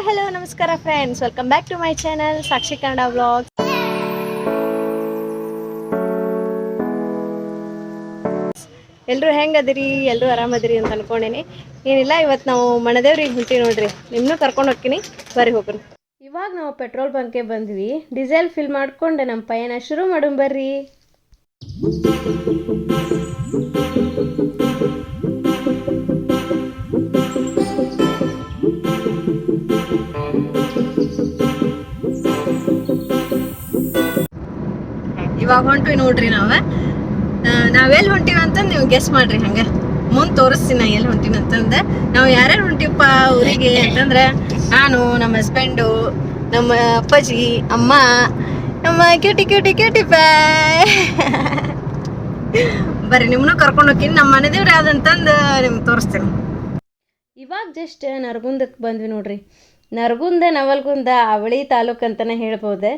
Hi hello ನಮಸ್ಕಾರ friends, welcome back to my channel Sakshi Kannada vlogs. ಎಲ್ಲರೂ ಹೆಂಗದಿರಿ? ಎಲ್ಲರೂ ಆರಾಮದಿರಿ ಅಂತ ಅನ್ಕೊಂಡೇನಿ. ಏನಿಲ್ಲ, ಇವತ್ತು ನಾವು ಮಣದೇವ್ರಿಗೆ ಹೊಂಟಿವಿ ನೋಡ್ರಿ. ನಿಮ್ಮನ್ನೂ ಕರ್ಕೊಂಡು ಹೋಗ್ತೀನಿ, ಬರ್ರಿ ಹೋಗ್ರಿ. ಇವಾಗ ನಾವು ಪೆಟ್ರೋಲ್ ಬಂಕ್ಗೆ ಬಂದ್ವಿ. ಡೀಸೆಲ್ ಫಿಲ್ ಮಾಡ್ಕೊಂಡು ನಮ್ಮ ಪಯಣ ಶುರು ಮಾಡೋಣ ಬರ್ರಿ. ಇವಾಗ ಹೊಂಟಿವಿ ನೋಡ್ರಿ. ನಾವೆಲ್ಲಿ ಹೊಂಟಿವಿ ಅಂತಂದು ನೀವು ಗೆಸ್ ಮಾಡ್ರಿ. ಹಂಗೆ ಮುಂದೆ ತೋರಿಸ್ತೀನಿ ನಾ ಎಲ್ಲಿ ಹೊಂಟಿವಿ ಅಂತಂದು. ನಾವು ಯಾರ್ಯಾರು ಹೊಂಟಿವಪ್ಪ ಊರಿಗೆ ಅಂತಂದ್ರೆ, ನಾನು, ನಮ್ಮ ಹಸ್ಬೆಂಡು, ನಮ್ಮ ಅಪ್ಪಾಜಿ, ಅಮ್ಮ, ನಮ್ಮ ಕ್ಯೂಟಿ ಕ್ಯೂಟಿ ಕ್ಯೂಟಿ ಬಾಯ್. ಬರ್ರಿ, ನಿಮ್ಮನ್ನು ಕರ್ಕೊಂಡು ಹೋಗ್ತೀನಿ. ನಮ್ಮ ಮನೆ ದೇವ್ರು ಯಾವ್ದಂತಂದು ನಿಮ್ಗೆ ತೋರಿಸ್ತೀನಿ. ಇವಾಗ ಜಸ್ಟ್ ನರಗುಂದಕ್ಕೆ ಬಂದ್ವಿ ನೋಡ್ರಿ. ನರಗುಂದ ನವಲ್ಗುಂದ ಅವಳಿ ತಾಲೂಕು ಅಂತಲೇ ಹೇಳ್ಬೋದು.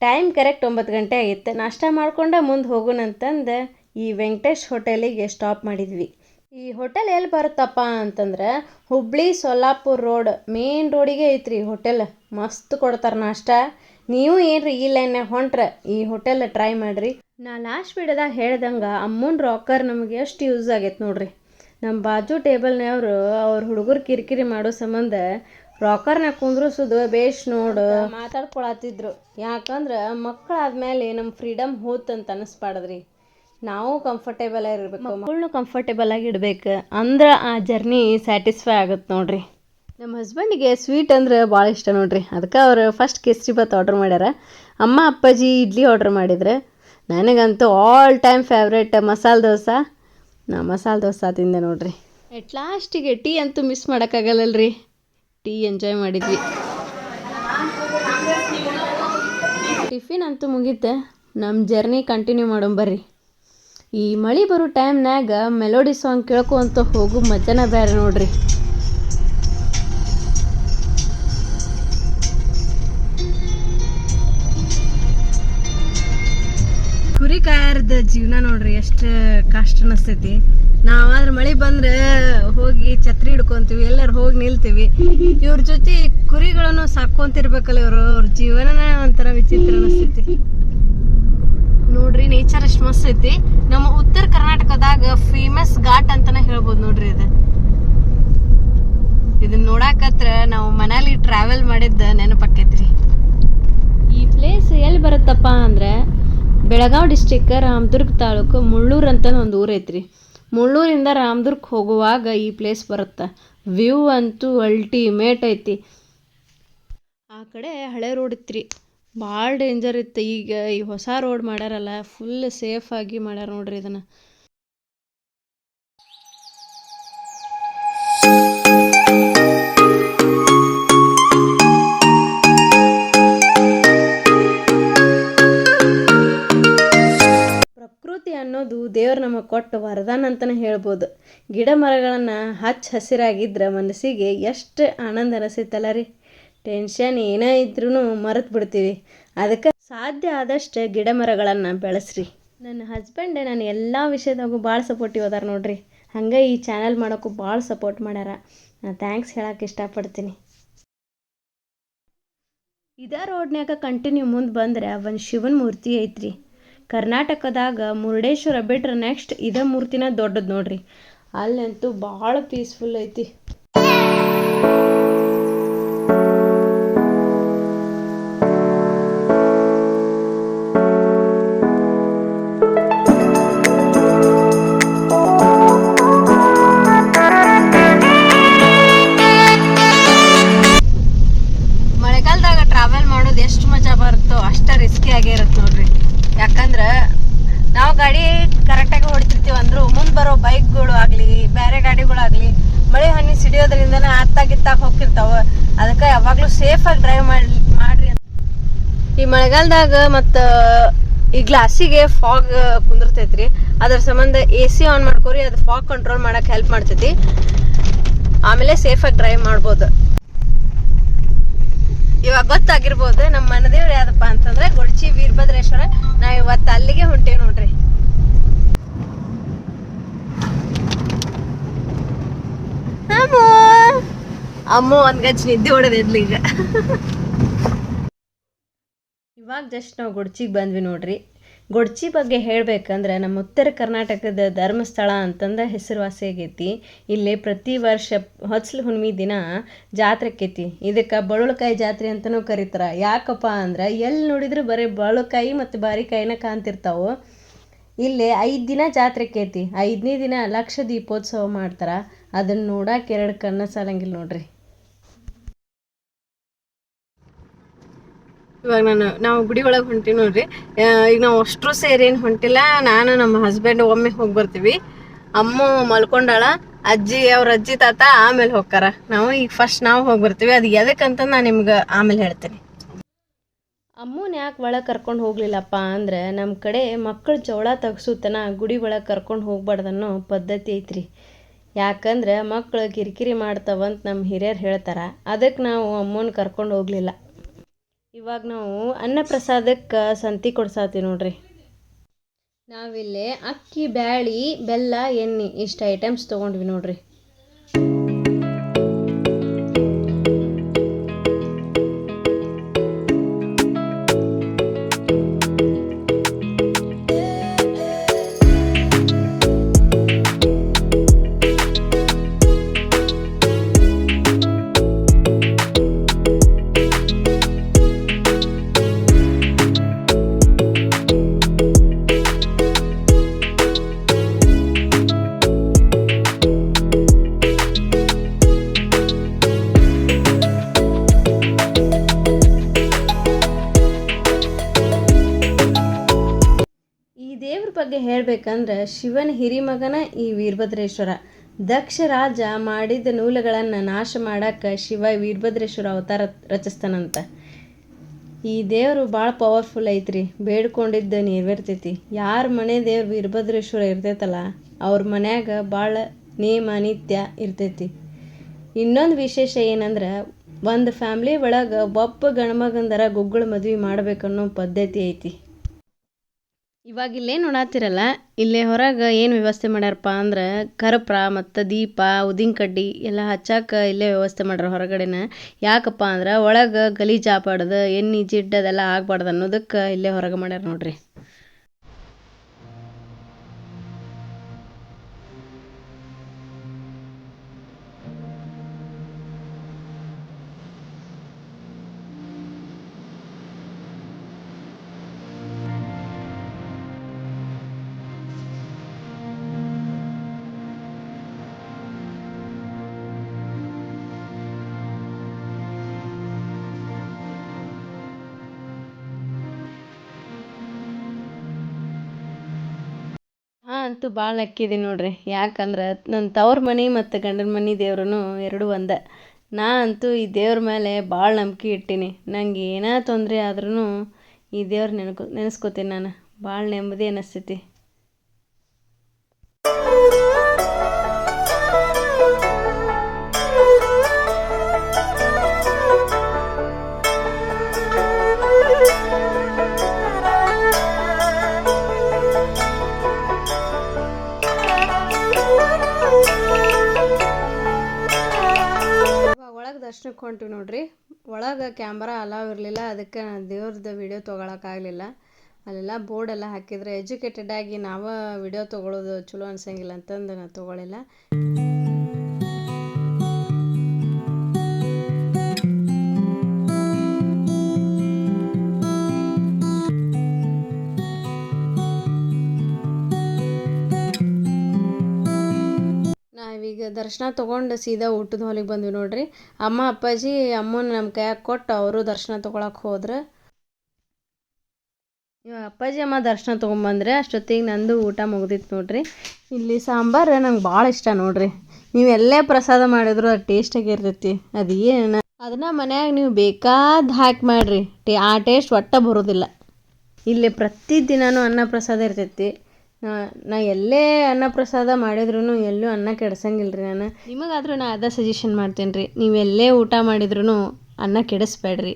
ಟೈಮ್ ಕರೆಕ್ಟ್ 9 ಗಂಟೆ ಆಗಿತ್ತು. ನಾಷ್ಟ ಮಾಡ್ಕೊಂಡು ಮುಂದೆ ಹೋಗೋಣ ಅಂತಂದು ಈ ವೆಂಕಟೇಶ್ ಹೋಟೆಲಿಗೆ ಸ್ಟಾಪ್ ಮಾಡಿದ್ವಿ. ಈ ಹೋಟೆಲ್ ಎಲ್ಲಿ ಬರುತ್ತಪ್ಪ ಅಂತಂದ್ರೆ, ಹುಬ್ಳಿ ಸೊಲ್ಲಾಪುರ ರೋಡ್ ಮೇನ್ ರೋಡಿಗೆ ಐತ್ರಿ ಹೋಟೆಲ್. ಮಸ್ತ್ ಕೊಡ್ತಾರೆ ನಾಷ್ಟ. ನೀವು ಏನ್ರಿ ಈ ಲೈನ್ನಾಗ ಹೊಂಟ್ರೆ ಈ ಹೋಟೆಲ್ ಟ್ರೈ ಮಾಡಿರಿ. ನಾ ಲಾಸ್ಟ್ ವಿಡಿಯೋದಾಗ ಹೇಳ್ದಂಗೆ ಅಮ್ಮನ ರಾಕರ್ ನಮಗೆ ಎಷ್ಟು ಯೂಸ್ ಆಗೈತೆ ನೋಡ್ರಿ. ನಮ್ಮ ಬಾಜು ಟೇಬಲ್ನವರು ಅವ್ರ ಹುಡುಗರು ಕಿರಿಕಿರಿ ಮಾಡೋ ಸಂಬಂಧ ರಾಕರ್ನಾಗ ಕುಂದ್ರಿಸೋದು ಬೇಷ್ ನೋಡು ಮಾತಾಡ್ಕೊಳತ್ತಿದ್ರು. ಯಾಕಂದ್ರೆ ಮಕ್ಕಳಾದ್ಮೇಲೆ ನಮ್ಮ ಫ್ರೀಡಮ್ ಹೋತಂತ ಅನಿಸ್ಬಾರ್ದ್ರಿ. ನಾವು ಕಂಫರ್ಟೇಬಲ್ ಆಗಿರ್ಬೇಕು, ಮಕ್ಕಳನ್ನು ಕಂಫರ್ಟೇಬಲ್ ಆಗಿ ಇಡ್ಬೇಕು, ಅಂದ್ರೆ ಆ ಜರ್ನಿ ಸ್ಯಾಟಿಸ್ಫೈ ಆಗುತ್ತೆ ನೋಡ್ರಿ. ನಮ್ಮ ಹಸ್ಬೆಂಡಿಗೆ ಸ್ವೀಟ್ ಅಂದ್ರೆ ಭಾಳ ಇಷ್ಟ ನೋಡ್ರಿ. ಅದಕ್ಕೆ ಅವ್ರು ಫಸ್ಟ್ ಕೇಸರಿ ಬಾತ್ ಆರ್ಡ್ರ್ ಮಾಡ್ಯಾರ. ಅಮ್ಮ ಅಪ್ಪಾಜಿ ಇಡ್ಲಿ ಆರ್ಡ್ರ್ ಮಾಡಿದ್ರೆ. ನನಗಂತೂ all time favourite masala dosa. ನಾ ಮಸಾಲೆ ದೋಸೆ ತಿಂದೆ ನೋಡ್ರಿ. ಎಟ್ ಲಾಸ್ಟಿಗೆ ಟೀ ಅಂತೂ ಮಿಸ್ ಮಾಡೋಕ್ಕಾಗಲ್ಲಲ್ರಿ. ಟೀ ಎಂಜಾಯ್ ಮಾಡಿದ್ವಿ. ಟಿಫಿನ್ ಅಂತೂ ಮುಗೀತೆ. ನಮ್ಮ ಜರ್ನಿ ಕಂಟಿನ್ಯೂ ಮಾಡೋಣ ಬರ್ರಿ. ಈ ಮಳೆ ಬರೋ ಟೈಮ್ನಾಗ ಮೆಲೋಡಿ ಸಾಂಗ್ ಕೇಳ್ಕೊಂತ ಹೋಗೋ ಮಜಾನ ಬೇರೆ ನೋಡ್ರಿ. ಕುರಿ ಕಾಯರ್ದ ಜೀವನ ನೋಡ್ರಿ, ಎಷ್ಟು ಕಷ್ಟ ಅನಿಸ್ತೈತಿ. ನಾವಾದ್ರೆ ಮಳೆ ಬಂದ್ರೆ ಹೋಗಿ ಛತ್ರಿ ಹಿಡ್ಕೊಂತೀವಿ, ಎಲ್ಲರೂ ಹೋಗಿ ನಿಲ್ತೀವಿ. ಇವ್ರ ಜೊತೆ ಕುರಿಗಳನ್ನು ಸಾಕೊಂತಿರ್ಬೇಕಲ್ಲ ಇವರು. ಅವ್ರ ಜೀವನನ ಒಂಥರ ವಿಚಿತ್ರ ಅನಿಸ್ತೈತಿ ನೋಡ್ರಿ. ನೇಚರ್ ಎಷ್ಟು ಮಸ್ತ್ ಐತಿ. ನಮ್ಮ ಉತ್ತರ ಕರ್ನಾಟಕದಾಗ ಫೇಮಸ್ ಘಾಟ್ ಅಂತಾನೆ ಹೇಳ್ಬೋದು ನೋಡ್ರಿ. ಇದನ್ನ ನೋಡಾಕತ್ರ ನಾವು ಮನಾಲಿ ಟ್ರಾವೆಲ್ ಮಾಡಿದ್ದ ನೆನಪಾಕೈತ್ರಿ. ಈ ಪ್ಲೇಸ್ ಎಲ್ಲಿ ಬರುತ್ತಪ್ಪ ಅಂದ್ರೆ, ಬೆಳಗಾವಿ ಡಿಸ್ಟಿಕ್ ರಾಮದುರ್ಗ ತಾಲೂಕು ಮುಳ್ಳೂರು ಅಂತ ಒಂದು ಊರು ಐತ್ರಿ. ಮುಳ್ಳೂರಿಂದ ರಾಮದುರ್ಗ ಹೋಗುವಾಗ ಈ ಪ್ಲೇಸ್ ಬರುತ್ತೆ. ವ್ಯೂ ಅಂತೂ ಅಲ್ಟಿಮೇಟ್ ಐತಿ. ಆ ಕಡೆ ಹಳೆ ರೋಡ್ ಇತ್ರಿ, ಭಾಳ ಡೇಂಜರ್ ಇತ್ತು. ಈಗ ಈ ಹೊಸ ರೋಡ್ ಮಾಡ್ಯಾರಲ್ಲ, ಫುಲ್ ಸೇಫ್ ಆಗಿ ಮಾಡ್ಯಾರ ನೋಡ್ರಿ ಇದನ್ನು. ಪ್ರಕೃತಿ ಅನ್ನೋದು ದೇವ್ರು ನಮಗೆ ಕೊಟ್ಟ ವರದಾನ ಅಂತಲೇ ಹೇಳ್ಬೋದು. ಗಿಡ ಮರಗಳನ್ನು ಹಚ್ಚ ಹಸಿರಾಗಿದ್ರೆ ಮನಸ್ಸಿಗೆ ಎಷ್ಟು ಆನಂದ ಅನಿಸುತ್ತಲ್ಲ ರೀ. ಟೆನ್ಷನ್ ಏನೇ ಇದ್ರೂ ಮರೆತು ಬಿಡ್ತೀವಿ. ಅದಕ್ಕೆ ಸಾಧ್ಯ ಆದಷ್ಟು ಗಿಡ ಮರಗಳನ್ನು ಬೆಳೆಸ್ರಿ. ನನ್ನ ಹಸ್ಬೆಂಡ್ ನಾನು ಎಲ್ಲ ವಿಷಯದಾಗೂ ಭಾಳ ಸಪೋರ್ಟಿವ್ ಅದಾರ ನೋಡ್ರಿ. ಹಂಗೆ ಈ ಚಾನಲ್ ಮಾಡೋಕ್ಕೂ ಭಾಳ ಸಪೋರ್ಟ್ ಮಾಡ್ಯಾರ. ನಾನು ಥ್ಯಾಂಕ್ಸ್ ಹೇಳಕ್ಕೆ ಇಷ್ಟಪಡ್ತೀನಿ. ಇದೇ ರೋಡ್ನ್ಯಾಗ ಕಂಟಿನ್ಯೂ ಮುಂದೆ ಬಂದ್ರೆ ಒಂದು ಶಿವನ ಮೂರ್ತಿ ಐತ್ರಿ. ಕರ್ನಾಟಕದಾಗ ಮುರುಡೇಶ್ವರ ಬಿಟ್ರೆ ನೆಕ್ಸ್ಟ್ ಇದೇ ಮೂರ್ತಿನ ದೊಡ್ಡದು ನೋಡ್ರಿ. ಅಲ್ಲಂತೂ ಭಾಳ ಪೀಸ್ಫುಲ್ ಐತಿ. ಮಳೆಗಾಲದಾಗ ಟ್ರಾವೆಲ್ ಮಾಡೋದು ಎಷ್ಟು ಮಜಾ ಬರುತ್ತೋ ಅಷ್ಟ ರಿಸ್ಕಿ ಆಗೇ ಇರುತ್ತೆ ನೋಡ್ರಿ. ಯಾಕಂದ್ರೆ ನಾವು ಗಾಡಿ ಕರೆಕ್ಟಾಗಿ ಹೊಡಿತಿರ್ತೀವಿ ಅಂದ್ರು ಮುಂದೆ ಬರೋ ಬೈಕ್ಗಳು ಆಗಲಿ ಬೇರೆ ಗಾಡಿಗಳಾಗಲಿ ಮಳೆ ಹನಿ ಸಿಡಿಯೋದ್ರಿಂದನೇ ಅತ್ತಾಗಿತ್ತಾಗ ಹೋಗ್ತಿರ್ತಾವೆ. ಅದಕ್ಕೆ ಯಾವಾಗಲೂ ಸೇಫಾಗಿ ಡ್ರೈವ್ ಮಾಡ್ರಿ ಅಂತ. ಈ ಮಳೆಗಾಲದಾಗ ಮತ್ತು ಈ ಗ್ಲಾಸಿಗೆ ಫಾಗ್ ಕುಂದಿರ್ತೈತ್ರಿ. ಅದ್ರ ಸಂಬಂಧ AC ಆನ್ ಮಾಡ್ಕೊರಿ, ಅದು ಫಾಗ್ ಕಂಟ್ರೋಲ್ ಮಾಡೋಕೆ ಹೆಲ್ಪ್ ಮಾಡ್ತೈತಿ. ಆಮೇಲೆ ಸೇಫಾಗಿ ಡ್ರೈವ್ ಮಾಡ್ಬೋದು. ಇವಾಗ ಗೊತ್ತಾಗಿರ್ಬೋದು ನಮ್ಮ ಮನದೇವ್ರು ಯಾವ್ದಪ್ಪ ಅಂತಂದ್ರೆ ಗೊಡ್ಚಿ ವೀರಭದ್ರೇಶ್ವರ. ನಾವು ಇವತ್ತು ಅಲ್ಲಿಗೆ ಹೊಂಟೇವಿ ನೋಡ್ರಿ. ಅಮ್ಮ ಒಂದು ಗಚ್ಚ ನಿದ್ದೆ ಹೊಡೆದಿದ್ಲಿ ಈಗ. ಇವಾಗ ಜಸ್ಟ್ ನಾವು ಗೊಡ್ಚಿಗೆ ಬಂದ್ವಿ ನೋಡ್ರಿ. ಗೊಡ್ಚಿ ಬಗ್ಗೆ ಹೇಳಬೇಕಂದ್ರೆ ನಮ್ಮ ಉತ್ತರ ಕರ್ನಾಟಕದ ಧರ್ಮಸ್ಥಳ ಅಂತಂದ ಹೆಸರುವಾಸಿ ಆಗೈತಿ. ಇಲ್ಲಿ ಪ್ರತಿ ವರ್ಷ ಹೊಸ್ಲು ಹುಣ್ಣಿಮೆ ದಿನ ಜಾತ್ರೆ ಆಕೈತಿ. ಇದಕ್ಕೆ ಬಳುವಳಿಕಾಯಿ ಜಾತ್ರೆ ಅಂತಲೂ ಕರೀತಾರೆ. ಯಾಕಪ್ಪ ಅಂದ್ರೆ ಎಲ್ಲಿ ನೋಡಿದ್ರು ಬರೀ ಬಳುಕಾಯಿ ಮತ್ತು ಬಾರಿಕಾಯಿನ ಕಾಣ್ತಿರ್ತಾವೆ. ಇಲ್ಲಿ 5 ದಿನ ಜಾತ್ರೆ ಆಕೈತಿ. 5ನೇ ದಿನ ಲಕ್ಷ ದೀಪೋತ್ಸವ ಮಾಡ್ತಾರೆ. ಅದನ್ನು ನೋಡಕ್ಕೆ 2 ಕಣ್ಣು ಸಾಲಂಗಿಲ್ಲ ನೋಡ್ರಿ. ಇವಾಗ ನಾವು ಗುಡಿ ಒಳಗೆ ಹೊಂಟಿವಿ ನೋಡ್ರಿ. ಈಗ ನಾವು ಅಷ್ಟರು ಸೇರಿ ಏನು ಹೊಂಟಿಲ್ಲ. ನಾನು ನಮ್ಮ ಹಸ್ಬೆಂಡ್ ಒಮ್ಮೆ ಹೋಗಿ ಬರ್ತೀವಿ. ಅಮ್ಮ ಮಲ್ಕೊಂಡಾಳ. ಅವ್ರ ಅಜ್ಜಿ ತಾತ ಆಮೇಲೆ ಹೋಗ್ತಾರ. ಈಗ ಫಸ್ಟ್ ನಾವು ಹೋಗಿ ಬರ್ತೀವಿ. ಅದು ಎದಕ್ಕಂತ ನಾನು ನಿಮ್ಗೆ ಆಮೇಲೆ ಹೇಳ್ತೀನಿ. ಅಮ್ಮನ ಯಾಕೆ ಒಳಗೆ ಕರ್ಕೊಂಡು ಹೋಗ್ಲಿಲ್ಲಪ್ಪ ಅಂದ್ರೆ ನಮ್ಮ ಕಡೆ ಮಕ್ಕಳು ಜವಳ ತಗ್ಸುತನ ಗುಡಿ ಒಳಗೆ ಕರ್ಕೊಂಡು ಹೋಗ್ಬಾರ್ದನ್ನೋ ಪದ್ಧತಿ ಐತ್ರಿ. ಯಾಕಂದ್ರೆ ಮಕ್ಕಳು ಕಿರಿಕಿರಿ ಮಾಡ್ತಾವಂತ ನಮ್ಮ ಹಿರಿಯರು ಹೇಳ್ತಾರೆ. ಅದಕ್ಕೆ ನಾವು ಅಮ್ಮನ ಕರ್ಕೊಂಡು ಹೋಗಲಿಲ್ಲ. ಇವಾಗ ನಾವು ಅನ್ನಪ್ರಸಾದಕ್ಕೆ ಸಂತಿ ಕೊಡ್ಸಾತೀವಿ ನೋಡ್ರಿ. ನಾವಿಲ್ಲಿ ಅಕ್ಕಿ, ಬ್ಯಾಳಿ, ಬೆಲ್ಲ, ಎಣ್ಣೆ ಇಷ್ಟು ಐಟಮ್ಸ್ ತೊಗೊಂಡ್ವಿ ನೋಡ್ರಿ. ದೇವ್ರ ಬಗ್ಗೆ ಹೇಳಬೇಕಂದ್ರೆ ಶಿವನ ಹಿರಿಮಗನ ಈ ವೀರಭದ್ರೇಶ್ವರ. ದಕ್ಷ ರಾಜ ಮಾಡಿದ ನೂಲುಗಳನ್ನು ನಾಶ ಮಾಡಕ್ಕೆ ಶಿವ ವೀರಭದ್ರೇಶ್ವರ ಅವತಾರ ರಚಿಸ್ತಾನಂತ. ಈ ದೇವರು ಭಾಳ ಪವರ್ಫುಲ್ ಐತ್ರಿ. ಬೇಡ್ಕೊಂಡಿದ್ದ ನೆರವೇರ್ತೈತಿ. ಯಾರ ಮನೆ ದೇವ್ರು ವೀರಭದ್ರೇಶ್ವರ ಇರ್ತೈತಲ್ಲ ಅವ್ರ ಮನ್ಯಾಗ ಭಾಳ ನೇಮ ನಿತ್ಯ ಇರ್ತೈತಿ. ಇನ್ನೊಂದು ವಿಶೇಷ ಏನಂದ್ರೆ ಒಂದು ಫ್ಯಾಮ್ಲಿ ಒಳಗೆ ಒಬ್ಬ ಗಣಮಗಂದರ ಗುಗ್ಗಳ ಮದ್ವೆ ಮಾಡ್ಬೇಕನ್ನೋ ಪದ್ಧತಿ ಐತಿ. ಇವಾಗ ಇಲ್ಲೇ ನೋಡಾತಿರಲ್ಲ, ಇಲ್ಲೇ ಹೊರಗೆ ಏನು ವ್ಯವಸ್ಥೆ ಮಾಡ್ಯಾರಪ್ಪ ಅಂದ್ರೆ ಕರ್ಪೂರ ಮತ್ತು ದೀಪ, ಉದ್ದಿನ ಕಡ್ಡಿ ಎಲ್ಲ ಹಚ್ಚಾಕ ಇಲ್ಲೇ ವ್ಯವಸ್ಥೆ ಮಾಡ್ಯಾರ ಹೊರಗಡೆನ. ಯಾಕಪ್ಪ ಅಂದ್ರೆ ಒಳಗೆ ಗಲೀಜು ಆಗ್ಬಾರ್ದು, ಎಣ್ಣೆ ಜಿಡ್ಡು ಅದೆಲ್ಲ ಆಗ್ಬಾರ್ದು ಅನ್ನೋದಕ್ಕೆ ಇಲ್ಲೇ ಹೊರಗೆ ಮಾಡ್ಯಾರ ನೋಡ್ರಿ. ಅಂತೂ ಭಾಳ ಲಕ್ಕಿದೆ ನೋಡ್ರಿ. ಯಾಕಂದ್ರೆ ನನ್ನ ತವ್ರ ಮನೆ ಮತ್ತು ಗಂಡನ ಮನೆ ದೇವ್ರೂ ಎರಡೂ ಒಂದೇ. ನಾ ಅಂತೂ ಈ ದೇವ್ರ ಮೇಲೆ ಭಾಳ ನಂಬಿಕೆ ಇಟ್ಟೀನಿ. ನಂಗೆ ಏನೇ ತೊಂದರೆ ಆದ್ರೂ ಈ ದೇವ್ರು ನೆನೆಸ್ಕೋತೀನಿ ನಾನು. ಭಾಳ ನೆಮ್ಮದಿ ಅನ್ನಿಸ್ತೈತಿ. ದರ್ಶನಕ್ಕೆ ಹೊಂಟಿವಿ ನೋಡ್ರಿ. ಒಳಗೆ ಕ್ಯಾಮ್ರಾ ಅಲಾವ್ ಇರಲಿಲ್ಲ. ಅದಕ್ಕೆ ನಾನು ದೇವ್ರದ್ದು ವಿಡಿಯೋ ತೊಗೊಳಕ್ಕಾಗಲಿಲ್ಲ. ಅಲ್ಲೆಲ್ಲ ಬೋರ್ಡೆಲ್ಲ ಹಾಕಿದ್ರೆ ಎಜುಕೇಟೆಡ್ ಆಗಿ ನಾವು ವಿಡಿಯೋ ತೊಗೊಳೋದು ಚಲೋ ಅನ್ಸಂಗಿಲ್ಲ ಅಂತಂದು ನಾನು ತೊಗೊಳಿಲ್ಲ. ನಾವೀಗ ದರ್ಶನ ತೊಗೊಂಡು ಸೀದಾ ಊಟದ ಹಾಲಿಗೆ ಬಂದ್ವಿ ನೋಡ್ರಿ. ಅಮ್ಮ ಅಪ್ಪಾಜಿ ಅಮ್ಮನ ನಮ್ಮ ಕೈಯಾಗ ಕೊಟ್ಟು ಅವರು ದರ್ಶನ ತೊಗೊಳಕ್ಕೆ ಹೋದ್ರೆ. ಇವಾಗ ಅಪ್ಪಾಜಿ ಅಮ್ಮ ದರ್ಶನ ತೊಗೊಂಬಂದ್ರೆ ಅಷ್ಟೊತ್ತಿಗೆ ನಂದು ಊಟ ಮುಗ್ದಿತ್ತು ನೋಡ್ರಿ. ಇಲ್ಲಿ ಸಾಂಬಾರು ನಂಗೆ ಭಾಳ ಇಷ್ಟ ನೋಡ್ರಿ. ನೀವು ಎಲ್ಲೇ ಪ್ರಸಾದ ಮಾಡಿದ್ರು ಅದು ಟೇಸ್ಟಾಗಿ ಇರ್ತೈತಿ. ಅದು ಏನು ಅದನ್ನು ಮನ್ಯಾಗ ನೀವು ಬೇಕಾದ ಹಾಕಿ ಮಾಡಿರಿ, ಆ ಟೇಸ್ಟ್ ಒಟ್ಟ ಬರೋದಿಲ್ಲ. ಇಲ್ಲಿ ಪ್ರತಿದಿನವೂ ಅನ್ನ ಪ್ರಸಾದ ಇರ್ತೈತಿ. ನಾ ಎಲ್ಲೇ ಅನ್ನ ಪ್ರಸಾದ ಮಾಡಿದ್ರೂ ಎಲ್ಲೂ ಅನ್ನ ಕೆಡ್ಸಂಗಿಲ್ಲ ರೀ ನಾನು. ನಿಮಗಾದ್ರೂ ನಾ ಅದೇ ಸಜೆಷನ್ ಮಾಡ್ತೇನೆ ರೀ, ನೀವು ಎಲ್ಲೇ ಊಟ ಮಾಡಿದ್ರೂ ಅನ್ನ ಕೆಡಿಸ್ಬೇಡ್ರಿ.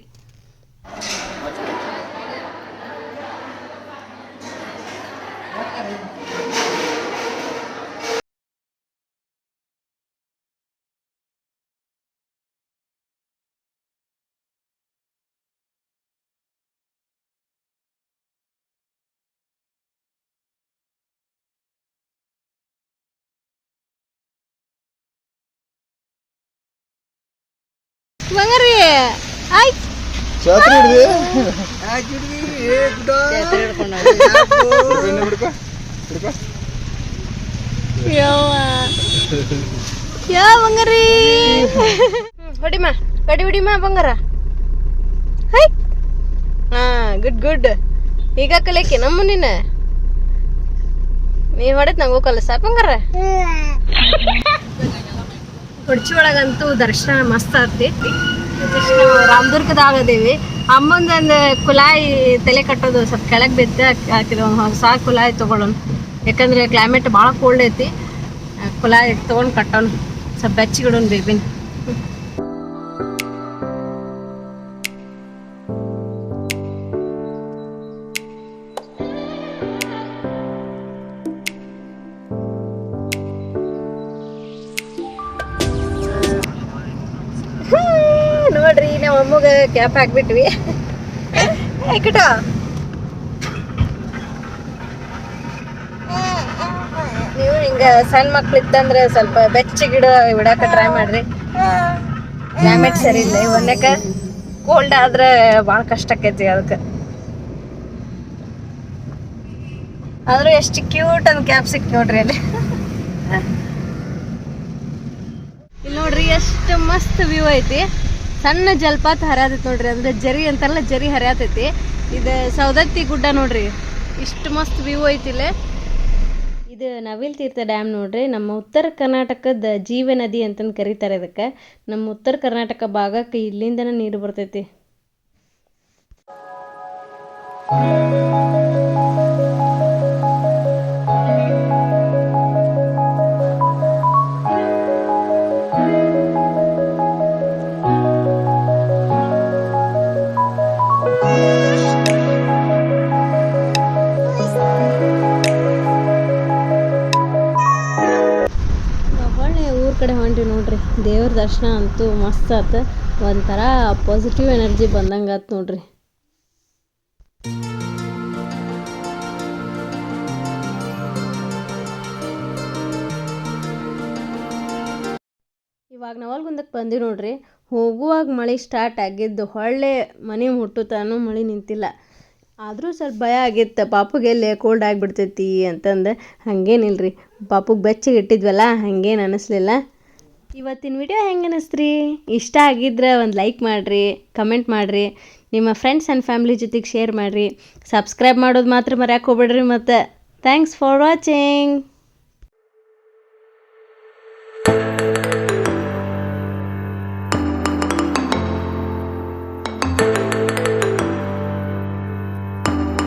ಬಂಗಾರಿ ಆಯ್ತು ಛತ್ರಿ ಹಿಡ್ದಿ ಯಾವ ಬಂಗಾರಿ ಹೊಡಿಮ ಹೊಡಿಮ ಬಂಗಾರ ಹೈ ಹಾ ಗುಡ್ ಗುಡ್ ಈಗ ಕಲಿಯಕ್ಕೆ ನಮ್ಮ ನೀನ ನೀ ಹೊಡೆದ್ ನಂಗೂ ಕಲಸ ಬಂಗಾರ ಕೊಡ್ಚಿ ಒಳಗಂತೂ ದರ್ಶನ ಮಸ್ತ್ ಆಗ್ತೈತಿ ರಾಮದುರ್ಗದಾಗದೇವಿ ಅಮ್ಮಂದೊಂದು ಕುಲಾಯಿ ತಲೆ ಕಟ್ಟೋದು ಸ್ವಲ್ಪ ಕೆಳಗೆ ಬಿದ್ದು ಹಾಕಿದ ಒಂದು ಹೊಸ ಕುಲಾಯಿ ತೊಗೊಳೋಣ ಯಾಕಂದ್ರೆ ಕ್ಲೈಮೇಟ್ ಭಾಳ ಕೋಲ್ಡ್ ಐತಿ ಕುಲಾಯಿ ತೊಗೊಂಡು ಕಟ್ಟೋಣ ಸ್ವಲ್ಪ ಬೆಚ್ಚಿಗಿಡೋಣ ಬೇಬಿನ ನೋಡ್ರಿ ನಮ್ಮ ಅಮ್ಮಗೆ ಕ್ಯಾಪ್ ಹಾಕ್ಬಿಟ್ವಿ ಕಿಟ ನೀವು ಹಿಂಗ ಸಣ್ಣ ಮಕ್ಳು ಇತ್ತಂದ್ರೆ ಸ್ವಲ್ಪ ಬೆಚ್ಚಗಿಡ ಬಿಡಾಕ ಟ್ರೈ ಮಾಡ್ರಿ ಕ್ಲೈಮೇಟ್ ಸರಿ ಇಲ್ಲ ಒಂದಕ್ಕ ಕೋಲ್ಡ್ ಆದ್ರೆ ಭಾಳ ಕಷ್ಟ ಆಕೈತಿ ಅದಕ್ಕೆ ಆದ್ರೂ ಎಷ್ಟು ಕ್ಯೂಟ್ ಒಂದು ಕ್ಯಾಪ್ ಸಿಕ್ ನೋಡ್ರಿ ಅಲ್ಲಿ ಇಲ್ಲಿ ನೋಡ್ರಿ ಎಷ್ಟು ಮಸ್ತ್ ವ್ಯೂ ಐತಿ ಸಣ್ಣ ಜಲಪಾತ ಹರಿಯಾತೈತಿ ನೋಡ್ರಿ ಅಂದ್ರೆ ಜರಿ ಅಂತಾರಲ್ಲ ಜರಿ ಹರಿಯಾತೈತಿ ಇದು ಸೌದತ್ತಿ ಗುಡ್ಡ ನೋಡ್ರಿ ಇಷ್ಟು ಮಸ್ತ್ ವ್ಯೂ ಐತಿಲ್ಲ ಇದು ನವಿಲ್ ತೀರ್ಥ ಡ್ಯಾಮ್ ನೋಡ್ರಿ ನಮ್ಮ ಉತ್ತರ ಕರ್ನಾಟಕದ ಜೀವ ನದಿ ಅಂತಂದು ಕರೀತಾರೆ ಇದಕ್ಕೆ ನಮ್ಮ ಉತ್ತರ ಕರ್ನಾಟಕ ಭಾಗಕ್ಕೆ ಇಲ್ಲಿಂದನೇ ನೀರು ಬರ್ತೈತಿ ಕಡೆ ಹೊಂಟಿವಿ ನೋಡ್ರಿ ದೇವ್ರ ದರ್ಶನ ಅಂತೂ ಮಸ್ತ್ ಆತ ಒಂಥರ ಪಾಸಿಟಿವ್ ಎನರ್ಜಿ ಬಂದಂಗೆ ಆತು ನೋಡ್ರಿ ಇವಾಗ ನವಲ್ಗುಂದಕ್ಕೆ ಬಂದಿವಿ ನೋಡ್ರಿ ಹೋಗುವಾಗ ಮಳೆ ಸ್ಟಾರ್ಟ್ ಆಗಿದ್ದು ಹೊಳ್ಳೆ ಮನೆ ಮುಟ್ಟುತ್ತಾನು ಮಳೆ ನಿಂತಿಲ್ಲ ಆದರೂ ಸ್ವಲ್ಪ ಭಯ ಆಗಿತ್ತು ಪಾಪುಗೆ ಎಲ್ಲಿ ಕೋಲ್ಡ್ ಆಗಿಬಿಡ್ತೈತಿ ಅಂತಂದು ಹಾಗೇನಿಲ್ರಿ ಪಾಪುಗೆ ಬೆಚ್ಚಗೆ ಇಟ್ಟಿದ್ವಲ್ಲ ಹಾಗೇನು ಅನ್ನಿಸ್ಲಿಲ್ಲ ಇವತ್ತಿನ ವಿಡಿಯೋ ಹೆಂಗೆ ಅನ್ನಿಸ್ತ್ರಿ ಇಷ್ಟ ಆಗಿದ್ರೆ ಒಂದು ಲೈಕ್ ಮಾಡಿರಿ ಕಮೆಂಟ್ ಮಾಡಿರಿ ನಿಮ್ಮ ಫ್ರೆಂಡ್ಸ್ ಆ್ಯಂಡ್ ಫ್ಯಾಮ್ಲಿ ಜೊತೆಗೆ ಶೇರ್ ಮಾಡಿರಿ ಸಬ್ಸ್ಕ್ರೈಬ್ ಮಾಡೋದು ಮಾತ್ರ ಮರ್ಯಾಕೆ ಹೋಗ್ಬೇಡ್ರಿ ಮತ್ತು ಥ್ಯಾಂಕ್ಸ್ ಫಾರ್ ವಾಚಿಂಗ್